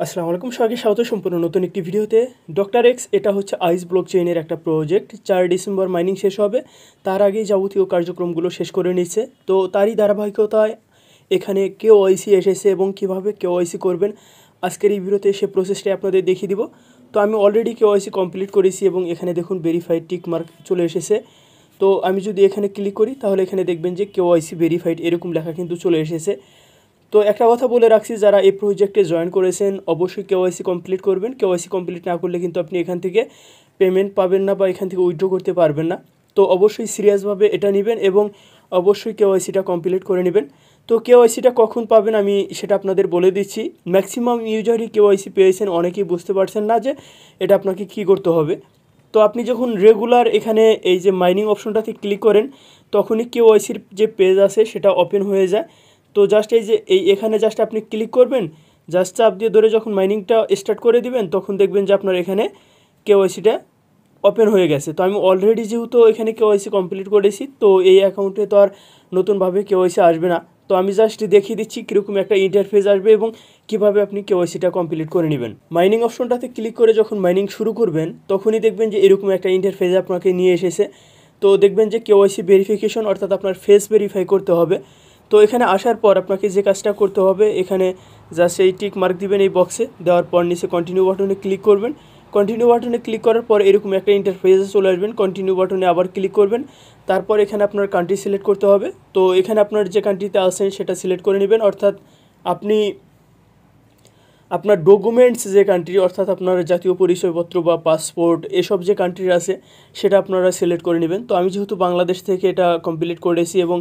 আসসালামু আলাইকুম, সবাইকে স্বাগত সম্পূর্ণ নতুন একটি ভিডিওতে। ডক্টর এক্স এটা হচ্ছে আইস ব্লকচেইনের একটা প্রজেক্ট। 4 ডিসেম্বর মাইনিং শেষ হবে, তার আগেই যাবতীয় কার্যক্রমগুলো শেষ করে নিচ্ছে। তো তারই ধারাবাহিকতায় এখানে কেওআইসি এসেছে এবং কিভাবে কেওআইসি করবেন আজকের এই ভিডিওতে সে প্রসেসটাই আপনাদের দেখিয়ে দিব। তো আমি অলরেডি কেওআইসি কমপ্লিট করেছি এবং এখানে দেখুন ভেরিফাইড টিক মার্ক চলে এসেছে। তো আমি যদি এখানে ক্লিক করি তাহলে এখানে দেখবেন যে কেওআইসি ভেরিফাইড এরকম লেখা কিন্তু চলে এসেছে। তো একটা কথা বলে রাখছি, যারা এই প্রজেক্টে জয়েন করেছেন অবশ্যই কেওআইসি কমপ্লিট করবেন। কেওআইসি কমপ্লিট না করলে কিন্তু আপনি এখান থেকে পেমেন্ট পাবেন না বা এখান থেকে উইথড্র করতে পারবেন না। তো অবশ্যই সিরিয়াসভাবে এটা নেবেন এবং অবশ্যই কেওআইসিটা কমপ্লিট করে নেবেন। তো কেওআইসিটা কখন পাবেন আমি সেটা আপনাদের বলে দিচ্ছি। ম্যাক্সিমাম ইউজারই কেওআইসি পেয়েছেন, অনেকেই বুঝতে পারছেন না যে এটা আপনাকে কী করতে হবে। তো আপনি যখন রেগুলার এখানে এই যে মাইনিং অপশনটাতে ক্লিক করেন তখনই কেওআইসির যে পেজ আছে সেটা ওপেন হয়ে যায়। তো জাস্ট এই যে এখানে জাস্ট আপনি ক্লিক করবেন, জাস্ট চাপ দিয়ে ধরে যখন মাইনিংটা স্টার্ট করে দিবেন তখন দেখবেন যে আপনার এখানে কেওআইসিটা ওপেন হয়ে গেছে। তো আমি অলরেডি যেহেতু এখানে কেওআইসি কমপ্লিট করেছি, তো এই অ্যাকাউন্টে তো আর নতুনভাবে কেওআইসি আসবে না। তো আমি জাস্ট দেখিয়ে দিচ্ছি কীরকম একটা ইন্টারফেস আসবে এবং কীভাবে আপনি কেওআইসিটা কমপ্লিট করে নেবেন। মাইনিং অপশনটাতে ক্লিক করে যখন মাইনিং শুরু করবেন তখনই দেখবেন যে এরকম একটা ইন্টারফেস আপনাকে নিয়ে এসেছে। তো দেখবেন যে কেওআইসি ভেরিফিকেশন অর্থাৎ আপনার ফেস ভেরিফাই করতে হবে। তো এখানে আসার পর আপনাকে যে কাজটা করতে হবে, এখানে জাস্ট এই টিক মার্ক দিবেন এই বক্সে, দেওয়ার পর নিচে কন্টিনিউ বাটনে ক্লিক করবেন। কন্টিনিউ বাটনে ক্লিক করার পর এরকম একটা ইন্টারফেসে চলে আসবেন। কন্টিনিউ বাটনে আবার ক্লিক করবেন, তারপর এখানে আপনার কান্ট্রি সিলেক্ট করতে হবে। তো এখানে আপনার যে কান্ট্রিতে আছেন সেটা সিলেক্ট করে নেবেন, অর্থাৎ আপনি আপনার ডকুমেন্টস যে কান্ট্রি অর্থাৎ আপনার জাতীয় পরিচয়পত্র বা পাসপোর্ট এসব যে কান্ট্রি আছে সেটা আপনারা সিলেক্ট করে নেবেন। তো আমি যেহেতু বাংলাদেশ থেকে এটা কমপ্লিট করেছি এবং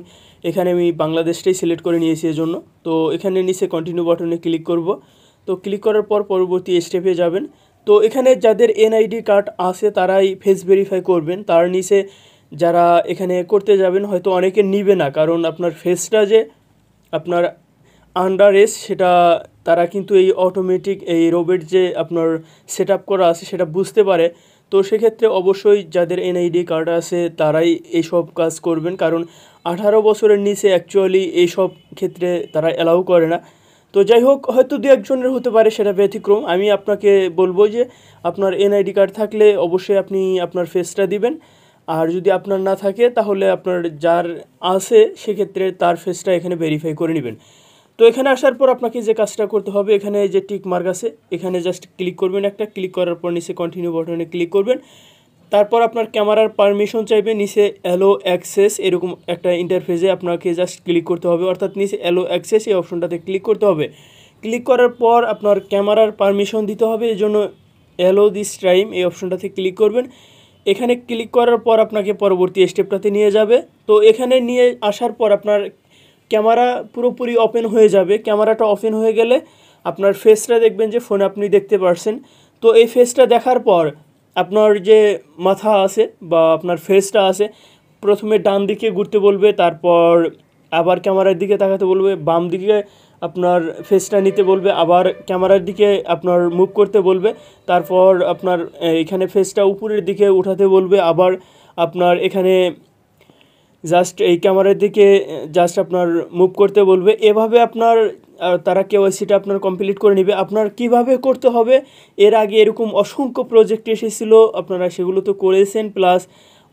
এখানে আমি বাংলাদেশটাই সিলেক্ট করে নিয়েছি এজন্য। তো এখানে নিচে কন্টিনিউ বাটনে ক্লিক করব। তো ক্লিক করার পর পরবর্তী স্টেপে যাবেন। তো এখানে যাদের এনআইডি কার্ড আছে তারাই ফেস ভেরিফাই করবেন। তার নিচে যারা এখানে করতে যাবেন হয়তো অনেকে নিবে না, কারণ আপনার ফেসটা যে আপনার আন্ডার এজ সেটা তারা কিন্তু এই অটোমেটিক এই রোবট যে আপনার সেট আপ করা আছে সেটা বুঝতে পারে। তো সেক্ষেত্রে অবশ্যই যাদের এনআইডি কার্ড আছে তারাই এইসব কাজ করবেন, কারণ 18 বছরের নিচে অ্যাকচুয়ালি এইসব ক্ষেত্রে তারা অ্যালাউ করে না। তো যাই হোক, হয়তো দু একজনের হতে পারে সেটা ব্যতিক্রম। আমি আপনাকে বলবো যে আপনার এনআইডি কার্ড থাকলে অবশ্যই আপনি আপনার ফেসটা দিবেন, আর যদি আপনার না থাকে তাহলে আপনার যার আছে সেক্ষেত্রে তার ফেসটা এখানে ভেরিফাই করে নেবেন। তো এখানে আসার পর আপনাকে যে কাজটা করতে হবে, এখানে যে টিক মার্ক আছে এখানে জাস্ট ক্লিক করবেন, একটা ক্লিক করার পর নিচে কন্টিনিউ বাটনে ক্লিক করবেন। তারপর আপনার ক্যামেরার পারমিশন চাইবে, নিচে অ্যালো অ্যাক্সেস এরকম একটা ইন্টারফেসে আপনাকে জাস্ট ক্লিক করতে হবে, অর্থাৎ নিচে অ্যালো অ্যাক্সেস এই অপশনটাতে ক্লিক করতে হবে। ক্লিক করার পর আপনার ক্যামেরার পারমিশন দিতে হবে, এই জন্য অ্যালো দিস টাইম এই অপশনটাতে ক্লিক করবেন। এখানে ক্লিক করার পর আপনাকে পরবর্তী স্টেপটাতে নিয়ে যাবে। তো এখানে নিয়ে আসার পর আপনার ক্যামেরা পুরোপুরি ওপেন হয়ে যাবে। ক্যামেরাটা ওপেন হয়ে গেলে আপনার ফেসটা দেখবেন যে ফোনে আপনি দেখতে পারছেন। তো এই ফেসটা দেখার পর আপনার যে মাথা আছে বা আপনার ফেসটা আছে প্রথমে ডান দিকে ঘুরতে বলবে, তারপর আবার ক্যামেরার দিকে তাকাতে বলবে, বাম দিকে আপনার ফেসটা নিতে বলবে, আবার ক্যামেরার দিকে আপনার মুভ করতে বলবে, তারপর আপনার এখানে ফেসটা উপরের দিকে উঠাতে বলবে, আবার আপনার এখানে জাস্ট এই ক্যামেরার দিকে জাস্ট আপনার মুভ করতে বলবে। এভাবে আপনার তারা কেওয়াইসিটা আপনার কমপ্লিট করে নেবে। আপনার কিভাবে করতে হবে, এর আগে এরকম অসংখ্য প্রজেক্ট এসেছিলো, আপনারা সেগুলো তো করেছেন, প্লাস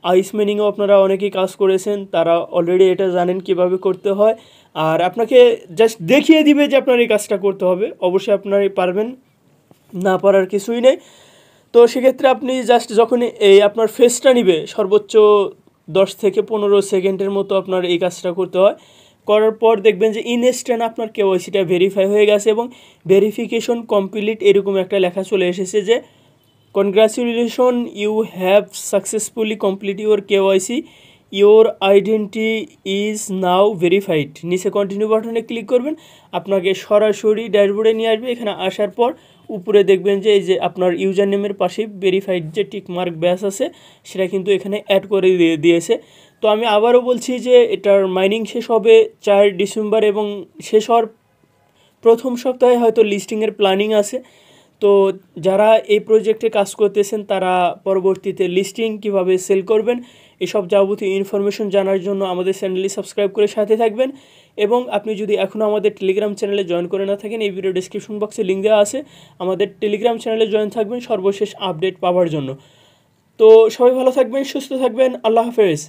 আইস মাইনিংও আপনারা অনেকেই কাজ করেছেন, তারা অলরেডি এটা জানেন কিভাবে করতে হয়। আর আপনাকে জাস্ট দেখিয়ে দিবে যে আপনার এই কাজটা করতে হবে, অবশ্যই আপনারাই পারবেন, না পারার কিছুই নেই। তো সেক্ষেত্রে আপনি জাস্ট যখন এই আপনার ফেসটা নিবে সর্বোচ্চ 10 থেকে 15 সেকেন্ডের মতো আপনার এই কাজটা করতে হয়। করার পর দেখবেন যে ইনস্ট্যান্ট আপনার কেওয়াইসিটা ভেরিফাই হয়ে গেছে এবং ভেরিফিকেশন কমপ্লিট এরকম একটা লেখা চলে এসেছে যে congratulation you have successfully complete your KYC, your identity is now verified. নিচে কন্টিনিউ বাটনে ক্লিক করবেন, আপনাকে সরাসরি ড্যাশবোর্ডে নিয়ে আসবে। এখানে আসার পর উপরে দেখবেন যে এই যে আপনার ইউজার নেমের পাশেই ভেরিফাইড যে টিক মার্ক ব্যাস আছে সেটা কিন্তু এখানে অ্যাড করে দিয়েছে। তো আমি আবারও বলছি যে এটার মাইনিং শেষ হবে 4 ডিসেম্বর এবং শেষ হওয়ার প্রথম সপ্তাহে হয়তো লিস্টিংয়ের প্ল্যানিং আছে। তো যারা এই প্রজেক্টে কাজ করতেছেন তারা পরবর্তীতে লিস্টিং কিভাবে সেল করবেন এসব যাবতীয় ইনফরমেশন জানার জন্য আমাদের চ্যানেলটি সাবস্ক্রাইব করে সাথে থাকবেন। এবং আপনি যদি এখনও আমাদের টেলিগ্রাম চ্যানেলে জয়েন করে না থাকেন, এই ভিডিও ডিসক্রিপশন বক্সে লিঙ্ক দেওয়া আছে, আমাদের টেলিগ্রাম চ্যানেলে জয়েন থাকবেন সর্বশেষ আপডেট পাওয়ার জন্য। তো সবাই ভালো থাকবেন, সুস্থ থাকবেন, আল্লাহ হাফেজ।